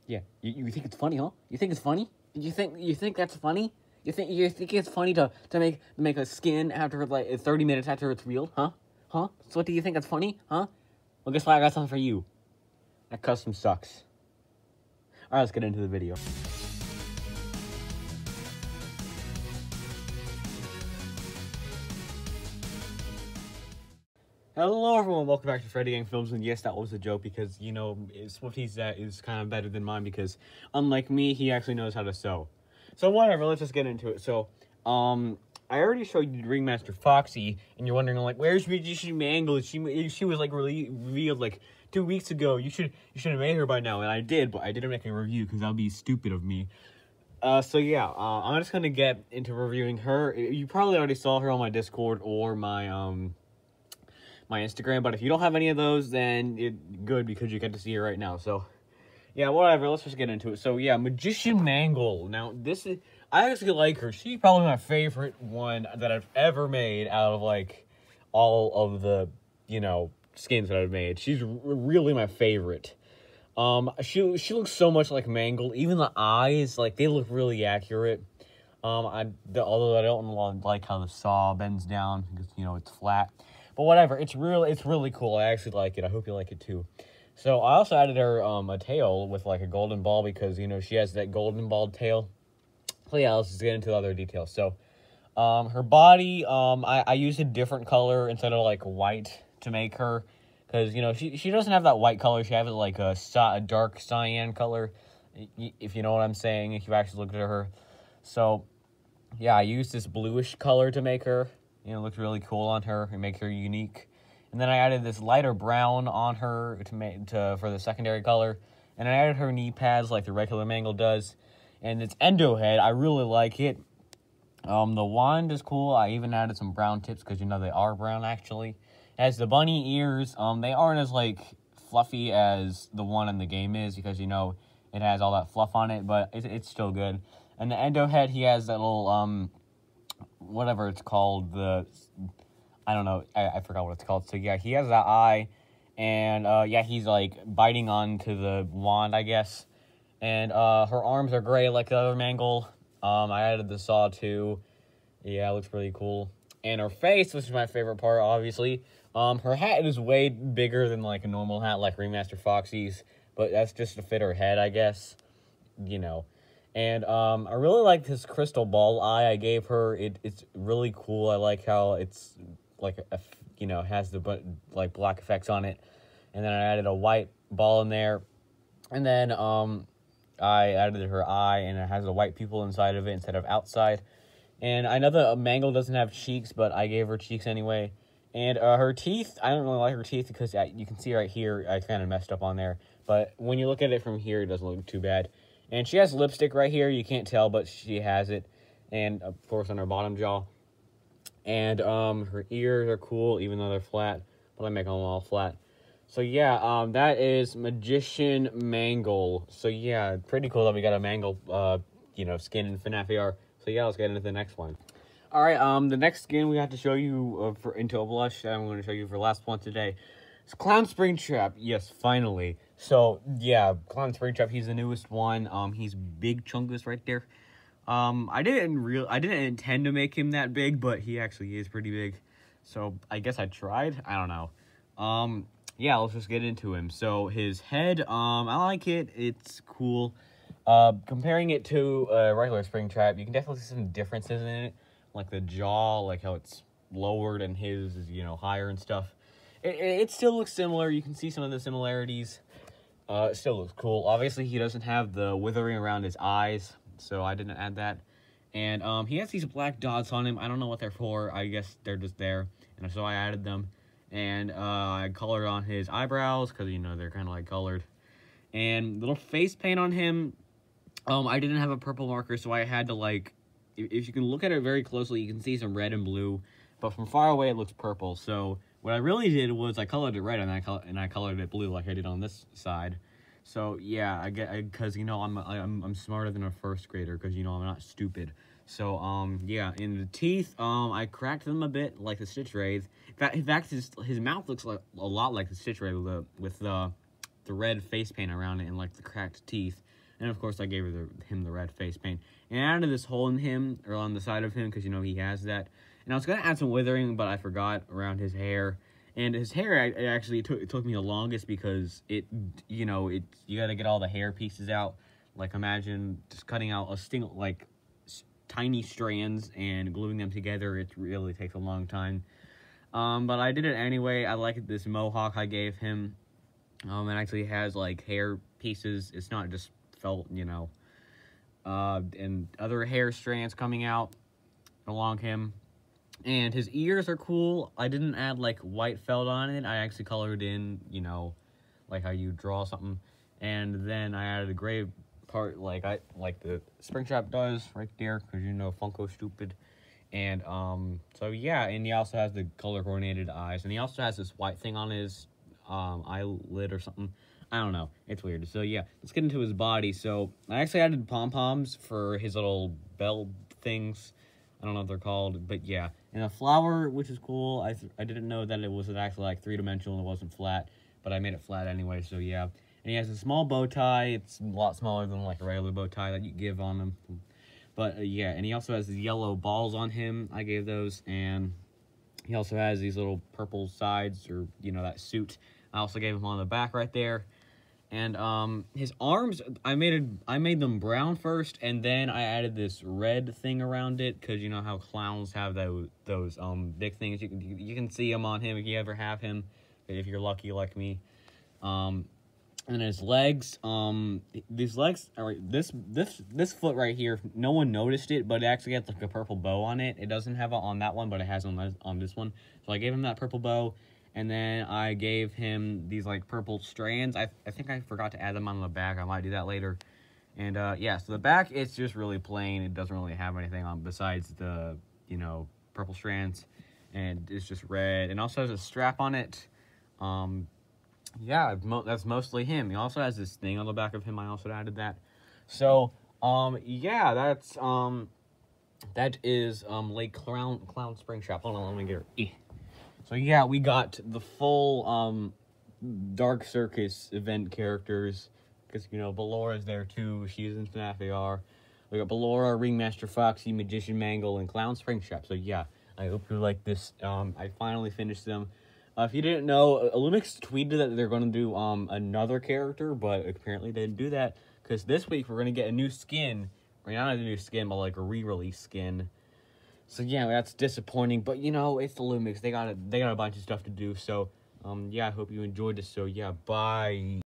Yeah, you think it's funny, huh? You think it's funny? You think that's funny? You think it's funny to make a skin after like 30 minutes after it's real, huh? Huh? So what do you think that's funny, huh? Well, guess what? I got something for you. That custom sucks. All right, let's get into the video. Hello everyone, welcome back to Freddy Gang Films, and yes, that was a joke because, you know, Swifty's is kind of better than mine because, unlike me, he actually knows how to sew. So whatever, let's just get into it. So, I already showed you Ringmaster Foxy, and you're wondering, like, where's Magician Mangle? She was, like, revealed, like, 2 weeks ago. You should have made her by now, and I did, but I didn't make a review because that would be stupid of me. So yeah, I'm just gonna get into reviewing her. You probably already saw her on my Discord or my Instagram, but if you don't have any of those, then good, because you get to see her right now. So, yeah, whatever, let's just get into it. So, yeah, Magician Mangle. Now, I actually like her. She's probably my favorite one that I've ever made out of, like, all of the, you know, skins that I've made. She's really my favorite. She looks so much like Mangle. Even the eyes, like, they look really accurate. Although I don't like how the saw bends down, because, you know, it's flat. But whatever, it's really cool. I actually like it. I hope you like it too. So I also added her a tail with like a golden ball because, you know, she has that golden ball tail. So yeah, let's just get into the other details. So her body, I used a different color instead of like white to make her, because, you know, she doesn't have that white color. She has like a dark cyan color, if you know what I'm saying, if you actually looked at her. So yeah, I used this bluish color to make her. You know, it looks really cool on her and make her unique. And then I added this lighter brown on her for the secondary color. And I added her knee pads like the regular Mangle does. And it's endo head. I really like it. The wand is cool. I even added some brown tips because, you know, they are brown actually. It has the bunny ears. They aren't as like fluffy as the one in the game is because, you know, it has all that fluff on it, but it's still good. And the endo head, he has that little whatever it's called, I don't know, I forgot what it's called. So yeah, he has that eye, and yeah, he's like biting onto the wand, I guess. And her arms are gray like the other Mangle. I added the saw too. Yeah, it looks pretty cool. And her face, which is my favorite part, obviously. Her hat is way bigger than like a normal hat like Ringmaster Foxy's, but that's just to fit her head, I guess. You know. And I really like this crystal ball eye I gave her. It's really cool. I like how it's like you know, has the like black effects on it. And then I added a white ball in there. And then I added her eye, and it has the white pupil inside of it instead of outside. And I know that Mangle doesn't have cheeks, but I gave her cheeks anyway. And her teeth, I don't really like her teeth because you can see right here, I kind of messed up on there. But when you look at it from here, it doesn't look too bad. And she has lipstick right here. You can't tell, but she has it. And, of course, on her bottom jaw. And her ears are cool, even though they're flat. But I make them all flat. So, yeah, that is Magician Mangle. So, yeah, pretty cool that we got a Mangle, you know, skin in FNAF AR. So, yeah, let's get into the next one. All right, the next skin we have to show you into Plush, I'm going to show you for last one today. It's Clown Springtrap. Yes, finally. So, yeah, Clown Springtrap, he's the newest one. He's big chungus right there. I didn't intend to make him that big, but he actually is pretty big. So, I guess I tried. I don't know. Yeah, let's just get into him. So, his head, I like it. It's cool. Comparing it to a regular Springtrap, you can definitely see some differences in it. Like the jaw, like how it's lowered and his is, you know, higher and stuff. It still looks similar. You can see some of the similarities. It still looks cool. Obviously, he doesn't have the withering around his eyes, so I didn't add that. And he has these black dots on him. I don't know what they're for. I guess they're just there, and so I added them. And I colored on his eyebrows because, you know, they're kind of like colored. And little face paint on him. I didn't have a purple marker, so I had to, like, if you can look at it very closely, you can see some red and blue. But from far away, it looks purple. So what I really did was I colored it red, and I colored it blue like I did on this side. So yeah, because, you know, I'm smarter than a first grader because, you know, I'm not stupid. So yeah, in the teeth, I cracked them a bit like the Stitch Wraith. In fact, his mouth looks a lot like the Stitch Wraith with the red face paint around it and like the cracked teeth. And of course, I gave him the red face paint. And I added this hole in him, or on the side of him, because, you know, he has that. And I was going to add some withering, but I forgot around his hair. And his hair, it took me the longest because you got to get all the hair pieces out. Like, imagine just cutting out tiny strands and gluing them together. It really takes a long time. But I did it anyway. I like this mohawk I gave him. It actually has, like, hair pieces. It's not just felt, you know. And other hair strands coming out along him. And his ears are cool. I didn't add, like, white felt on it. I actually colored in, you know, like how you draw something. And then I added a gray part like the Springtrap does right there, because, you know, Funko stupid. And, so, yeah, and he also has the color-coordinated eyes. And he also has this white thing on his, eyelid or something. I don't know. It's weird. So, yeah, let's get into his body. So, I actually added pom-poms for his little bell things. I don't know what they're called, but, yeah. And a flower, which is cool. I didn't know that it was actually, like, three-dimensional and it wasn't flat, but I made it flat anyway, so, yeah. And he has a small bow tie. It's a lot smaller than, like, a regular bow tie that you give on him. But, yeah, and he also has these yellow balls on him. I gave those, and he also has these little purple sides, or, you know, that suit. I also gave him on the back right there. And, his arms, I made them brown first, and then I added this red thing around it, because you know how clowns have those big things. You can see them on him if you ever have him, if you're lucky like me. And his legs, these legs, this foot right here, no one noticed it, but it actually has like a purple bow on it. It doesn't have it on that one, but it has on this one. So I gave him that purple bow, and then I gave him these like purple strands. I think I forgot to add them on the back. I might do that later. And yeah, so the back, it's just really plain. It doesn't really have anything on besides the, you know, purple strands, and it's just red. And also has a strap on it. Yeah, that's mostly him. He also has this thing on the back of him. I also added that. So, yeah, that is, Lake Clown Springtrap. Hold on, let me get her. So, yeah, we got the full, Dark Circus event characters. Because, you know, Ballora's there, too. She's in FNAF AR. We got Ballora, Ringmaster Foxy, Magician Mangle, and Clown Springtrap. So, yeah, I hope you like this. I finally finished them. If you didn't know, Illumix tweeted that they're going to do another character, but apparently they didn't do that, because this week we're going to get a new skin, or not a new skin, but like a re-release skin. So yeah, that's disappointing, but you know, it's Illumix. They got a bunch of stuff to do, so yeah, I hope you enjoyed this. So yeah, bye.